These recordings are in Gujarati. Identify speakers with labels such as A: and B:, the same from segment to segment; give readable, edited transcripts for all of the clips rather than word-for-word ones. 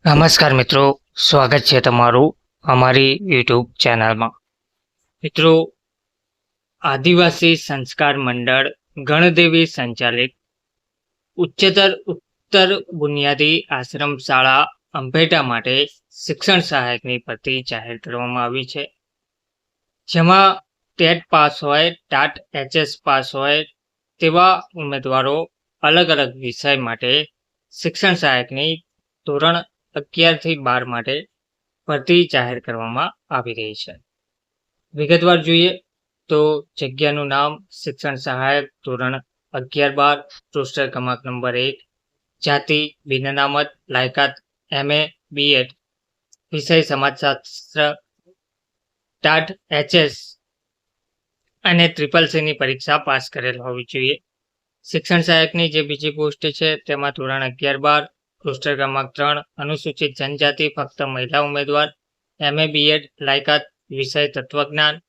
A: નમસ્કાર મિત્રો, સ્વાગત છે તમારું અમારી યુટ્યુબ ચેનલમાં. મિત્રો, આદિવાસી સંસ્કાર મંડળ ગણદેવી સંચાલિત ઉત્તર બુનિયાદી આશ્રમ શાળા અંભેટા માટે શિક્ષણ સહાયકની ભરતી જાહેર કરવામાં આવી છે, જેમાં ટેટ પાસ હોય, ટાટ એચએસ પાસ હોય તેવા ઉમેદવારો અલગ અલગ વિષય માટે શિક્ષણ સહાયકની ધોરણ 11 થી 12 માટે ભરતી જાહેર કરવામાં આવી રહી છે. વિગતવાર જોઈએ તો જગ્યાનું નામ શિક્ષણ સહાયક ધોરણ 11-12, રોસ્ટર ક્રમાંક નંબર 1, જાતિ બિનઅનામત, લાયકાત MA BEd, વિષય સમાજશાસ્ત્ર, ટાટ એચએસ અને CCC ની પરીક્ષા પાસ કરેલ હોવી જોઈએ. શિક્ષણ સહાયકની જે બીજી પોસ્ટ છે તેમાં ધોરણ 11-12, રોસ્ટર ક્રમાંક 3, અનુસૂચિત જનજાતિ, ફક્ત મહિલા ઉમેદવાર, MA BEd, લાયકાત વિષય તત્વજ્ઞાન,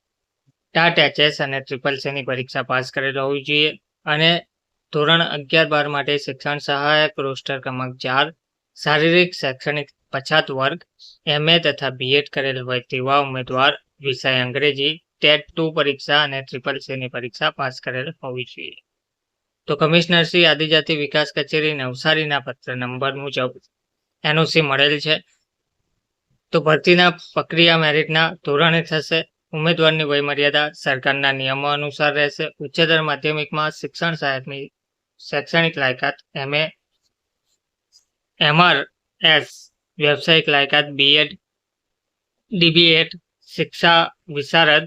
A: ટાટ એચએસ અને CCC ની પરીક્ષા પાસ કરેલ હોવી જોઈએ. અને ધોરણ 11-12 માટે શિક્ષણ સહાયક, રોસ્ટર ક્રમાંક 4, શારીરિક શૈક્ષણિક પછાત વર્ગ, MA તથા BEd કરેલ હોય તેવા ઉમેદવાર વિષય અંગ્રેજી, ટેટ 2 પરીક્ષા અને CCC ની પરીક્ષા પાસ કરેલ હોવી જોઈએ. તો કમિશનર શ્રી આદિજાતિ વિકાસ કચેરી નવસારીના પત્ર નંબર મુજબ NOC મળેલ છે. તો ભરતીના પ્રક્રિયા મેરિટના ધોરણે થશે. ઉમેદવારની વયમર્યાદા સરકારના નિયમો અનુસાર રહેશે. ઉચ્ચતર માધ્યમિકમાં શિક્ષણ સહાયકની શૈક્ષણિક લાયકાત MA MRS, વ્યવસાયિક લાયકાત BEd, DBEd, શિક્ષા વિશારદ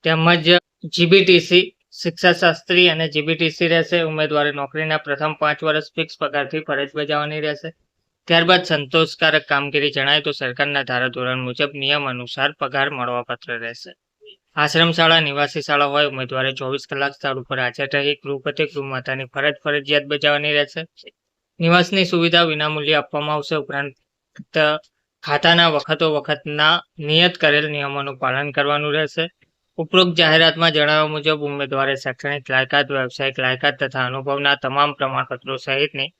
A: તેમજ GBTC શિક્ષાશાસ્ત્રી અને GBTC રહેશે. ઉમેદવારે નોકરીના પ્રથમ 5 વર્ષ ફિક્સ પગારથી ફરજ બજાવવાની રહેશે. ત્યારબાદ સંતોષકારક કામગીરી જણાય તો સરકારના ધારાધોરણ મુજબ નિયમ અનુસાર પગાર મળવાપાત્ર રહેશે. આશ્રમ શાળા નિવાસી શાળા હોય, ઉમેદવારે 24 કલાક સ્થળ ઉપર હાજર રહી ગૃહપતિ ગૃહમાતાની ફરજ ફરજિયાત બજાવવાની રહેશે. નિવાસની સુવિધા વિનામૂલ્યે આપવામાં આવશે. ઉપરાંત ખાતાના વખતોવખતના નિયત કરેલ નિયમોનું પાલન કરવાનું રહેશે. ઉપરોક્ત જાહેરાતમાં જણાવ્યા મુજબ ઉમેદવારે શૈક્ષણિક લાયકાત, વ્યવસાયિક લાયકાત તથા અનુભવના તમામ પ્રમાણપત્રો સહિતની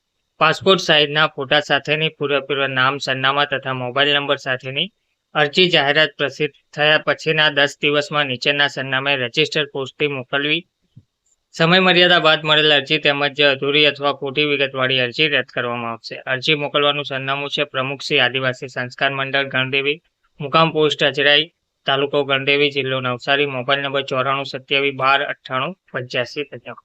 A: પાસપોર્ટ સાઇઝના ફોટા સાથેની પૂરેપૂરા નામ, સરનામા તથા મોબાઈલ નંબર સાથેની અરજી જાહેરાત પ્રસિદ્ધ થયા પછીના 10 દિવસમાં નીચેના સરનામે રજિસ્ટર પોસ્ટથી મોકલવી. સમયમર્યાદા બાદ મળેલ અરજી તેમજ અધૂરી અથવા ખોટી વિગતવાળી અરજી રદ કરવામાં આવશે. અરજી મોકલવાનું સરનામું છે પ્રમુખ શ્રી આદિવાસી સંસ્કાર મંડળ ગણદેવી, મુકામ પોસ્ટ અજરાઈ, તાલુકો ગણદેવી, જિલ્લો નવસારી, મોબાઈલ નંબર 94 27 12 98 85.